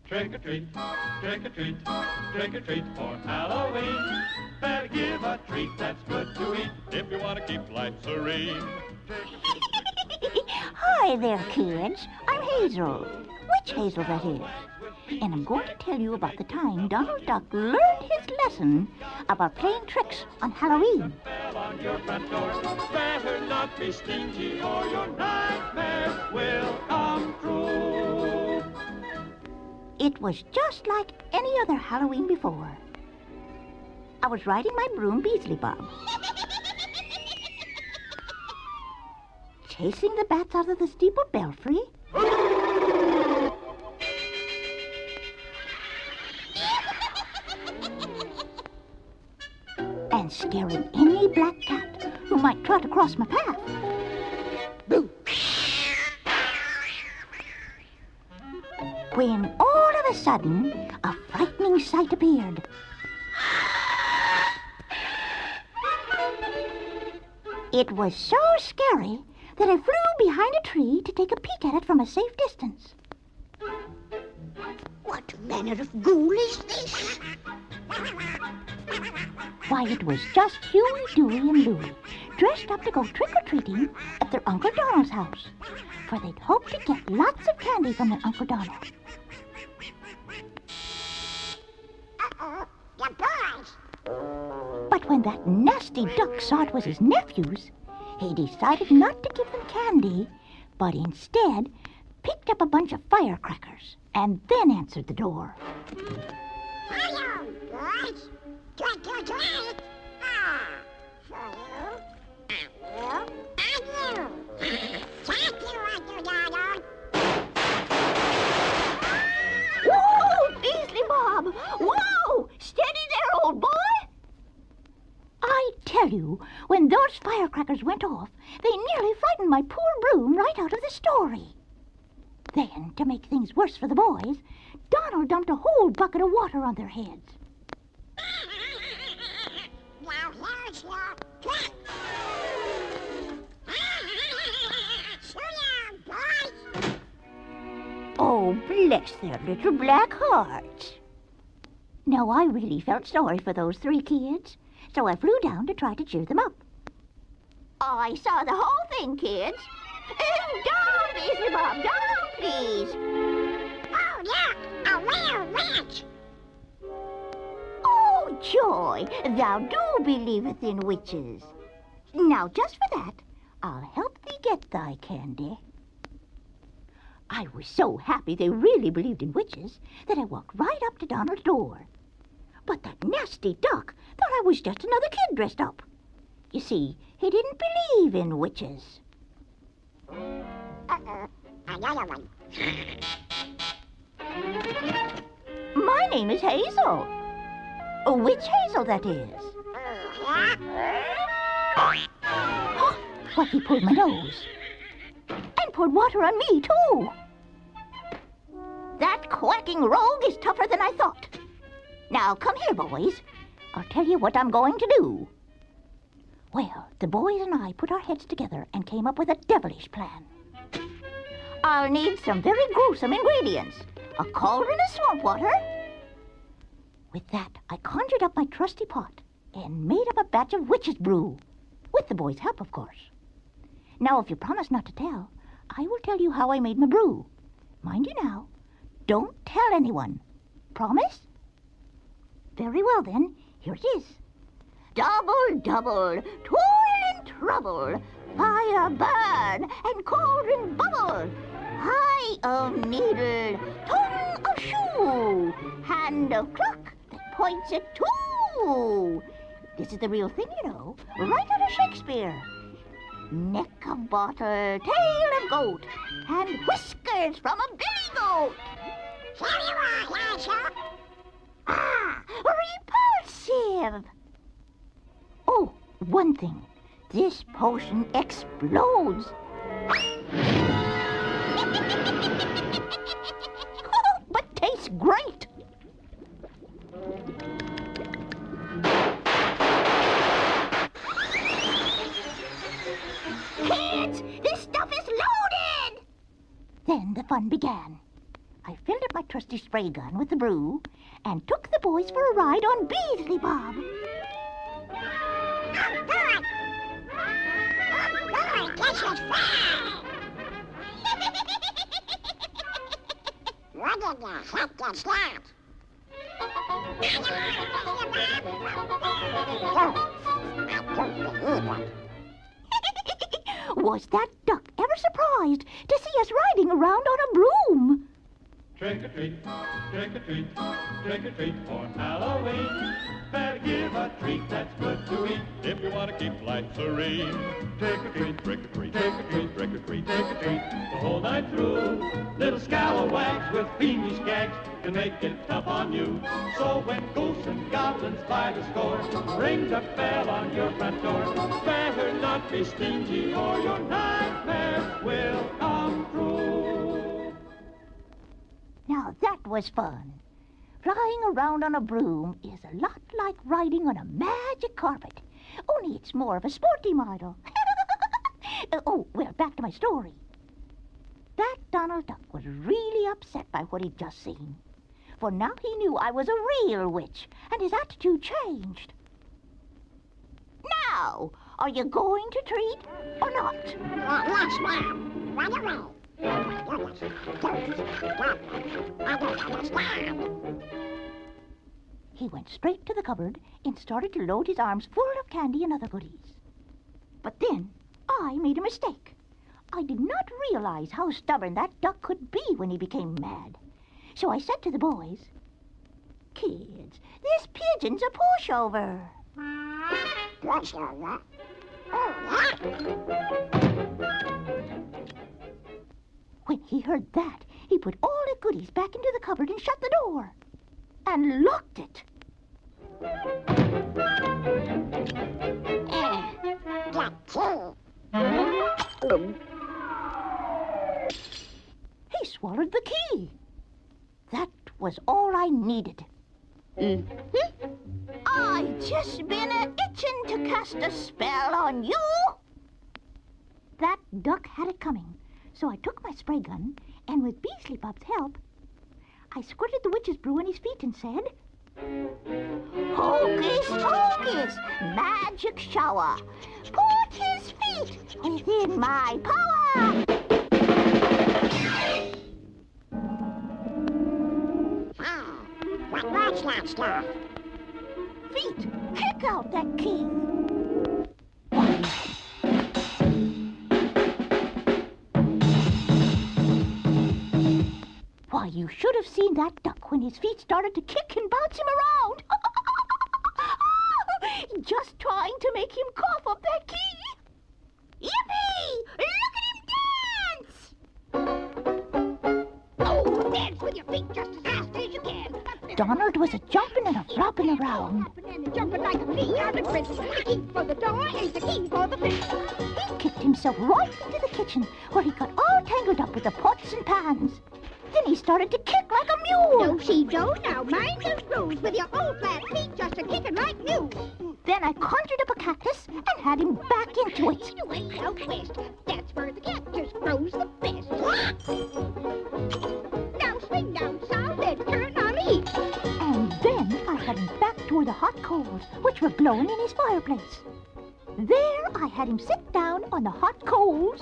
Trick or treat, trick or treat, trick or treat for Halloween. Better give a treat that's good to eat if you want to keep life serene. Hi there, kids. I'm Hazel. Witch Hazel, that is. And I'm going to tell you about the time Donald Duck learned his lesson about playing tricks on Halloween. On your front door, better not be stingy or your nightmare will come true. It was just like any other Halloween before. I was riding my broom Beasley Bob, chasing the bats out of the steeple belfry, and scaring any black cat who might trot across my path. Boo! When all of a sudden, a frightening sight appeared. It was so scary that I flew behind a tree to take a peek at it from a safe distance. What manner of ghoul is this? Why, it was just Huey, Dewey, and Louie, dressed up to go trick-or-treating at their Uncle Donald's house, for they'd hoped to get lots of candy from their Uncle Donald. Uh-oh, the boys. But when that nasty duck saw it was his nephews, he decided not to give them candy, but instead picked up a bunch of firecrackers and then answered the door. Hello, boys. Trick or treat. Ah, for you, and you. Thank you, Uncle Donald. Whoa, Beasley Bob! Whoa! Steady there, old boy! I tell you, when those firecrackers went off, they nearly frightened my poor broom right out of the story. Then, to make things worse for the boys, Donald dumped a whole bucket of water on their heads. Now here's your trick. So long, boys. Oh, bless their little black hearts. Now, I really felt sorry for those three kids, so I flew down to try to cheer them up. I saw the whole thing, kids. Down, Beasley Bob, down, please. Oh, look, a real witch. Oh, joy, thou do believeth in witches. Now, just for that, I'll help thee get thy candy. I was so happy they really believed in witches that I walked right up to Donald's door. But that nasty duck thought I was just another kid dressed up. You see, he didn't believe in witches. Uh-oh, another one. My name is Hazel. Which Hazel, that is. Huh, but he pulled my nose. And poured water on me, too. That quacking rogue is tougher than I thought. Now, come here, boys. I'll tell you what I'm going to do. Well, the boys and I put our heads together and came up with a devilish plan. I'll need some very gruesome ingredients. A cauldron of swamp water. With that, I conjured up my trusty pot and made up a batch of witch's brew. With the boys' help, of course. Now, if you promise not to tell, I will tell you how I made my brew. Mind you now, don't tell anyone. Promise? Very well, then. Here it is. Double, double, toil and trouble, fire burn and cauldron bubble, eye of needle, tongue of shoe, hand of clock that points at two. This is the real thing, you know, right out of Shakespeare. Neck of bottle, tail of goat, and whiskers from a billy goat. Here you are, Hazel. Ah, repulsive! Oh, one thing. This potion explodes. But tastes great. Kids, this stuff is loaded! Then the fun began. I filled up my trusty spray gun with the brew and took the boys for a ride on Beasley Bob. Oh, boy! Oh, boy, this is fun! What in the heck is that? Was that duck ever surprised to see us riding around on a broom? Trick or treat, trick or treat, trick or treat for Halloween. Better give a treat that's good to eat if you want to keep life serene. Trick or treat, trick or treat, trick or treat, trick or treat, trick or treat the whole night through. Little scalawags with fiendish gags can make it tough on you. So when ghosts and goblins by the score ring the bell on your front door, better not be stingy or your nightmares will come true. Now that was fun. Flying around on a broom is a lot like riding on a magic carpet, only it's more of a sporty model. Oh, well, back to my story. That Donald Duck was really upset by what he'd just seen, for now he knew I was a real witch, and his attitude changed. Now, are you going to treat or not? Yes, ma'am. Right away. Oh, my goodness. I don't understand. He went straight to the cupboard and started to load his arms full of candy and other goodies. But then I made a mistake. I did not realize how stubborn that duck could be when he became mad. So I said to the boys, "Kids, this pigeon's a pushover." Pushover? Oh, yeah? When he heard that, he put all the goodies back into the cupboard and shut the door. And locked it. He swallowed the key. That was all I needed. I just been a-itching to cast a spell on you. That duck had it coming, so I took my spray gun, and with Beasley Bob's help, I squirted the witch's brew on his feet and said, "Hocus pocus, magic shower, put his feet within my power." What was that stuff? Feet, kick out that key. Why, you should have seen that duck when his feet started to kick and bounce him around. Just trying to make him cough up that key. Yippee! Look at him dance! Oh, dance with your feet just as fast as you can. Donald was a-jumping and a-flopping around. And jumping like a bee out of prison. The key for the door is the key for the fish. He kicked himself right into the kitchen, where he got all tangled up with the pots and pans. Then he started to kick like a mule. No, she don't. Now mind those rules with your old flat feet just a-kicking like mules. Then I conjured up a cactus and had him back into it. Way out west, that's where the cactus grows the best. Now swing down south and turn on the east. And then I had him back toward the hot coals, which were glowing in his fireplace. There I had him sit down on the hot coals.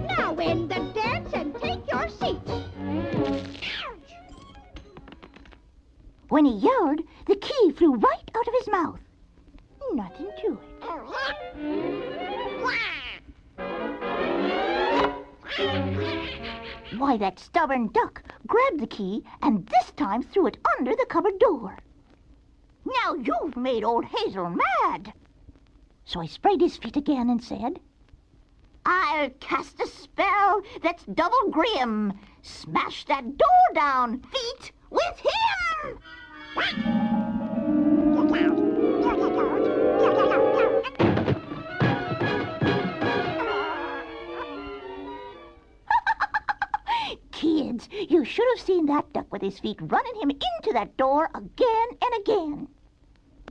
Now end the dance and take your seat. When he yelled, the key flew right out of his mouth. Nothing to it. Why, that stubborn duck grabbed the key and this time threw it under the cupboard door. "Now you've made old Hazel mad." So I sprayed his feet again and said, "I'll cast a spell that's double grim. Smash that door down, feet, with him!" Kids, you should have seen that duck with his feet running him into that door again and again.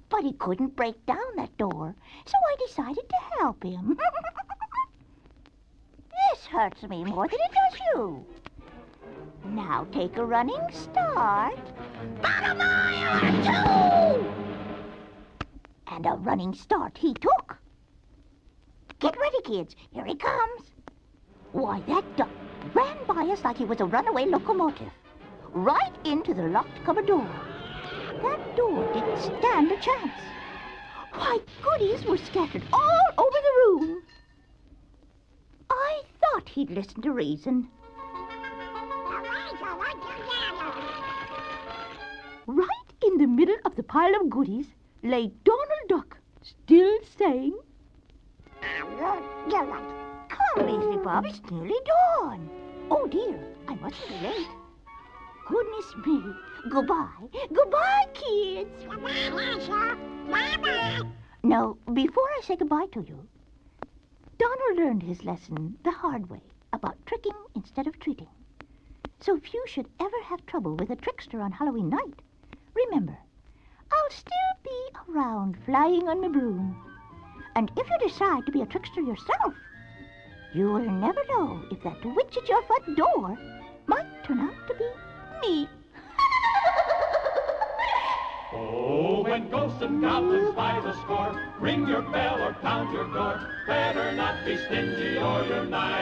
But he couldn't break down that door, so I decided to help him. This hurts me more than it does you. Now take a running start. About a mile or two! And a running start he took. Get ready, kids. Here he comes. Why, that duck ran by us like he was a runaway locomotive. Right into the locked cupboard door. That door didn't stand a chance. Why, goodies were scattered all over the room. I thought he'd listen to reason. Right in the middle of the pile of goodies lay Donald Duck, still saying, Come, Beasley Bob, it's nearly dawn. Oh, dear, I mustn't be late. Goodness me. Goodbye. Goodbye, kids. Now, before I say goodbye to you, Donald learned his lesson the hard way about tricking instead of treating. So if you should ever have trouble with a trickster on Halloween night, remember, I'll still be around flying on my broom. And if you decide to be a trickster yourself, you will never know if that witch at your front door might turn out to be me. Oh, when ghosts and goblins by the score, ring your bell or pound your door. Better not be stingy or you're not